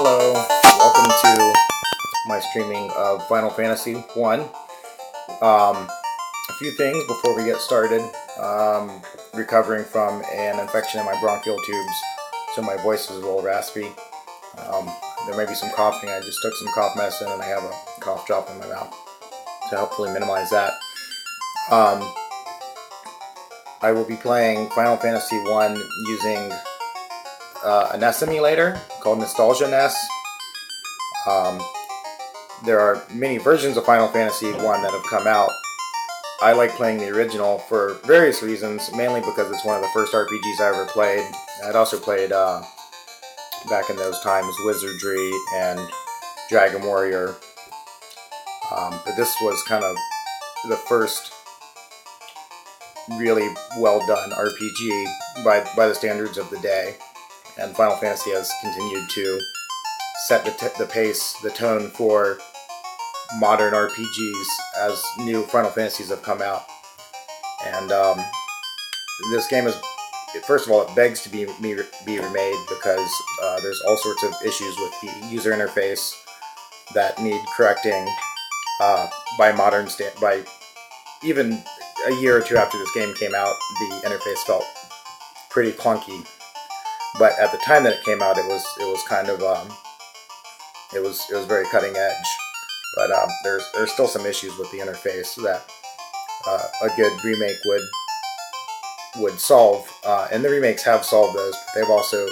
Hello, welcome to my streaming of Final Fantasy I. A few things before we get started. Recovering from an infection in my bronchial tubes, so my voice is a little raspy. There may be some coughing. I just took some cough medicine and I have a cough drop in my mouth to hopefully minimize that. I will be playing Final Fantasy I using a NES emulator called Nostalgia NES. There are many versions of Final Fantasy I that have come out. I like playing the original for various reasons, mainly because it's one of the first RPGs I ever played. I'd also played, back in those times, Wizardry and Dragon Warrior. But this was kind of the first really well done RPG by the standards of the day. And Final Fantasy has continued to set the pace, the tone for modern RPGs as new Final Fantasies have come out. And this game is, first of all, it begs to be remade because there's all sorts of issues with the user interface that need correcting by even a year or two after this game came out. The interface felt pretty clunky. But at the time that it came out, it was kind of it was very cutting edge. But there's still some issues with the interface that a good remake would solve, and the remakes have solved those. But they've also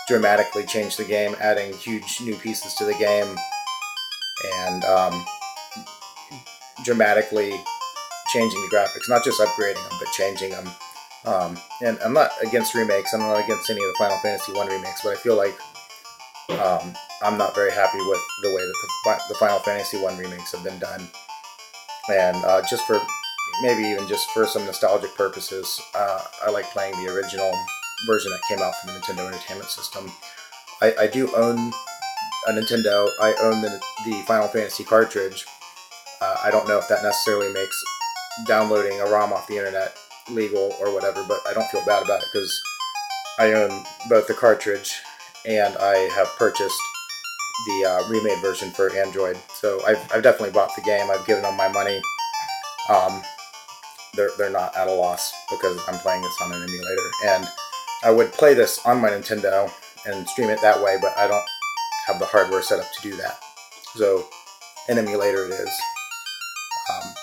dramatically changed the game, adding huge new pieces to the game, and dramatically changing the graphics, not just upgrading them, but changing them. And I'm not against remakes. I'm not against any of the Final Fantasy I remakes, but I feel like I'm not very happy with the way that the Final Fantasy I remakes have been done. And just for some nostalgic purposes, I like playing the original version that came out from the Nintendo Entertainment System. I do own a Nintendo. I own the Final Fantasy cartridge. I don't know if that necessarily makes downloading a ROM off the internet legal or whatever, but I don't feel bad about it because I own both the cartridge and I have purchased the remade version for Android. So I've definitely bought the game. I've given them my money. They're not at a loss because I'm playing this on an emulator, and I would play this on my Nintendo and stream it that way, but I don't have the hardware set up to do that. So an emulator it is.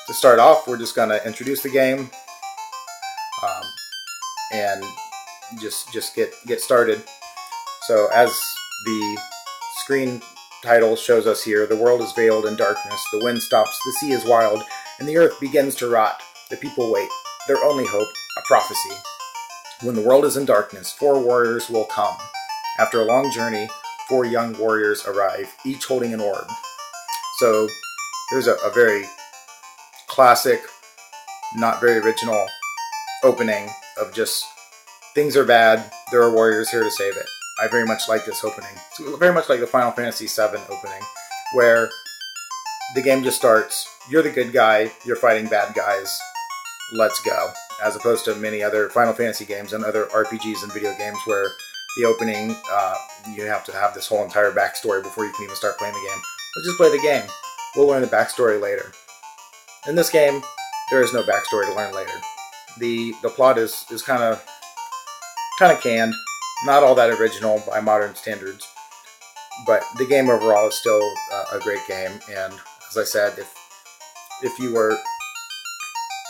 To start off, we're just going to introduce the game and just get started. So as the screen title shows us here, the world is veiled in darkness, the wind stops, the sea is wild, and the earth begins to rot. The people wait, their only hope, a prophecy. When the world is in darkness, 4 warriors will come. After a long journey, 4 young warriors arrive, each holding an orb. So here's a very classic, not very original opening of just things are bad, there are warriors here to save it. I very much like this opening. It's very much like the Final Fantasy VII opening, where the game just starts, you're the good guy, you're fighting bad guys, let's go. As opposed to many other Final Fantasy games and other RPGs and video games where the opening, you have to have this whole entire backstory before you can even start playing the game. Let's just play the game. We'll learn the backstory later. In this game, there is no backstory to learn later. The plot is kind of canned, not all that original by modern standards, but the game overall is still a great game. And as I said, if you were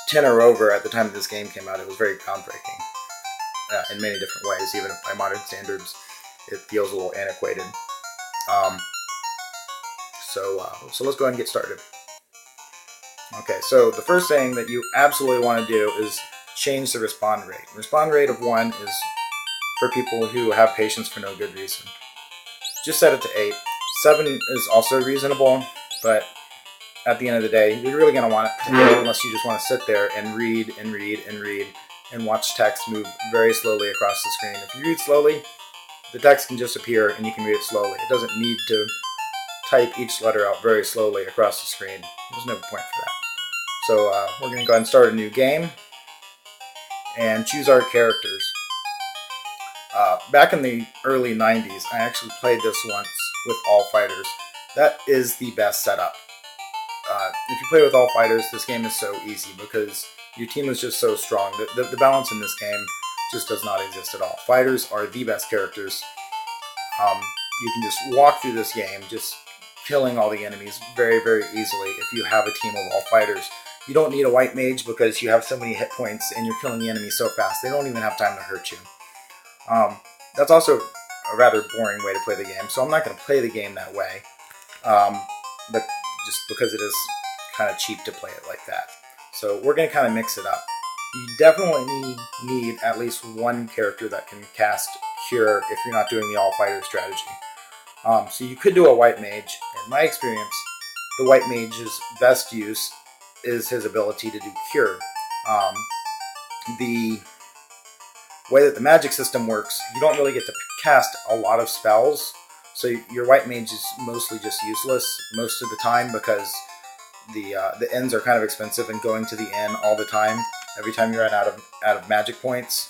10 or over at the time that this game came out, it was very groundbreaking in many different ways. Even if by modern standards, it feels a little antiquated. So let's go ahead and get started. Okay, so the first thing that you absolutely want to do is change the respawn rate. Respawn rate of 1 is for people who have patience for no good reason. Just set it to 8. 7 is also reasonable, but at the end of the day, you're really going to want it to 8 unless you just want to sit there and read and read and read and watch text move very slowly across the screen. If you read slowly, the text can just appear and you can read it slowly. It doesn't need to type each letter out very slowly across the screen. There's no point for that. So we're going to go ahead and start a new game and choose our characters. Back in the early 90s, I actually played this once with all fighters. That is the best setup. If you play with all fighters, this game is so easy because your team is just so strong. The balance in this game just does not exist at all. Fighters are the best characters. You can just walk through this game just killing all the enemies very, very easily if you have a team of all fighters. You don't need a white mage because you have so many hit points and you're killing the enemies so fast they don't even have time to hurt you. That's also a rather boring way to play the game, so I'm not going to play the game that way. But just because it is kind of cheap to play it like that. So we're going to kind of mix it up. You definitely need at least one character that can cast Cure if you're not doing the all-fighter strategy. So you could do a white mage. In my experience, the white mage's best use is his ability to do Cure. The way that the magic system works, you don't really get to cast a lot of spells, so your white mage is mostly just useless most of the time because the inns are kind of expensive, and going to the inn all the time, every time you run out of magic points,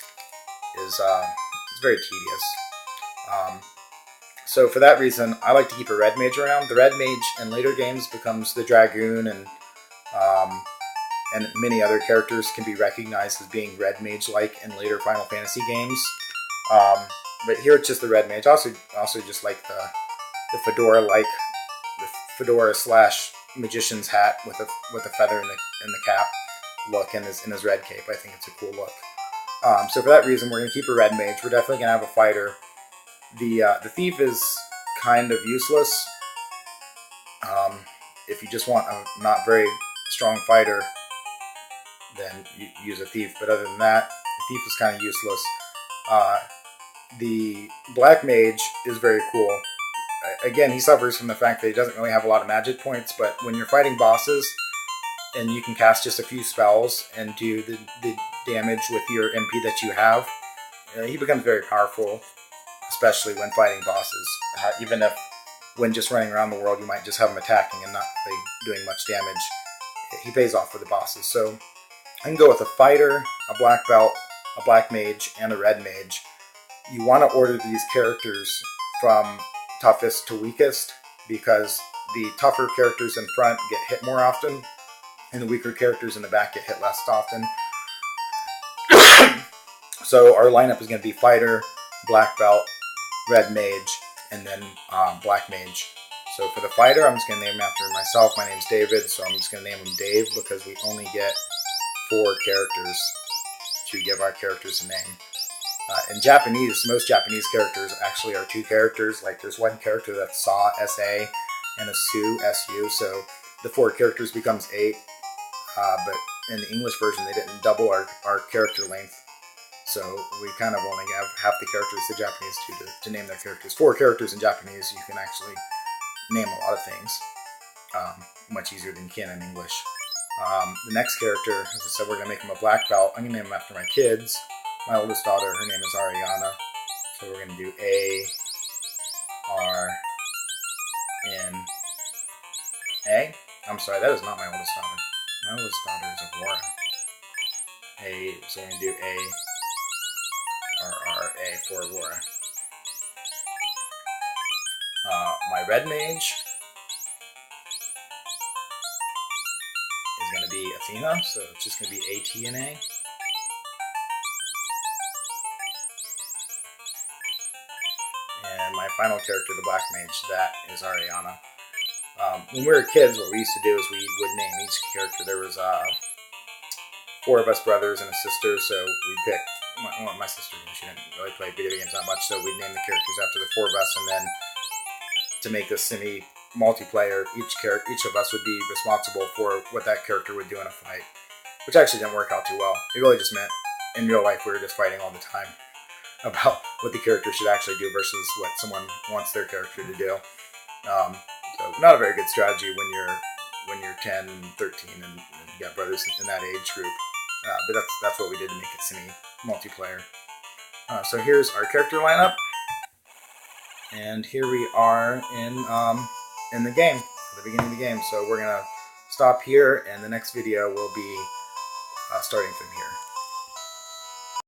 is it's very tedious. So for that reason, I like to keep a red mage around. The red mage in later games becomes the dragoon, and many other characters can be recognized as being red mage-like in later Final Fantasy games. But here it's just the red mage. Also just like the fedora-like, the fedora / magician's hat with a feather in the cap look in his red cape. I think it's a cool look. So for that reason, we're going to keep a red mage. We're definitely going to have a fighter. The thief is kind of useless. If you just want a not very strong fighter, then you use a thief. But other than that, the thief is kind of useless. The black mage is very cool. Again, he suffers from the fact that he doesn't really have a lot of magic points, but when you're fighting bosses and you can cast just a few spells and do the damage with your MP that you have, he becomes very powerful, especially when fighting bosses. Even if when just running around the world you might just have him attacking and not really doing much damage, he pays off for the bosses. So I can go with a fighter, a black belt, a black mage, and a red mage. You want to order these characters from toughest to weakest because the tougher characters in front get hit more often and the weaker characters in the back get hit less often. So our lineup is going to be fighter, black belt, red mage, and then black mage. So for the fighter, I'm just going to name him after myself. My name's David, so I'm just going to name him Dave because we only get 4 characters to give our characters a name. In Japanese, most Japanese characters actually are 2 characters. Like there's one character that's Sa, S-A, and a Su, S-U. So the 4 characters becomes 8. But in the English version, they didn't double our character length. So we kind of only have half the characters the Japanese do to name their characters. 4 characters in Japanese, you can actually name a lot of things. Much easier than you can in English. The next character, as I said, we're going to make him a black belt. I'm going to name him after my kids. My oldest daughter, her name is Ariana. So we're going to do A-R-N-A. I'm sorry, that is not my oldest daughter. My oldest daughter is Aurora. So we're going to do A-R-R-A for Aurora. My red mage is going to be Athena, so it's just going to be A-T-N-A. And my final character, the black mage, that is Ariana. When we were kids, what we used to do is we would name each character. There was 4 of us brothers and a sister, so we picked my sister. She didn't really play video games that much, so we'd name the characters after the 4 of us, and then to make this semi-multiplayer, each of us would be responsible for what that character would do in a fight, which actually didn't work out too well. It really just meant, in real life, we were just fighting all the time about what the character should actually do versus what someone wants their character to do. So not a very good strategy when you're 10, 13, and you got brothers in that age group. But that's what we did to make it semi-multiplayer. So here's our character lineup, and here we are in the game, at the beginning of the game. So we're gonna stop here, and the next video will be starting from here.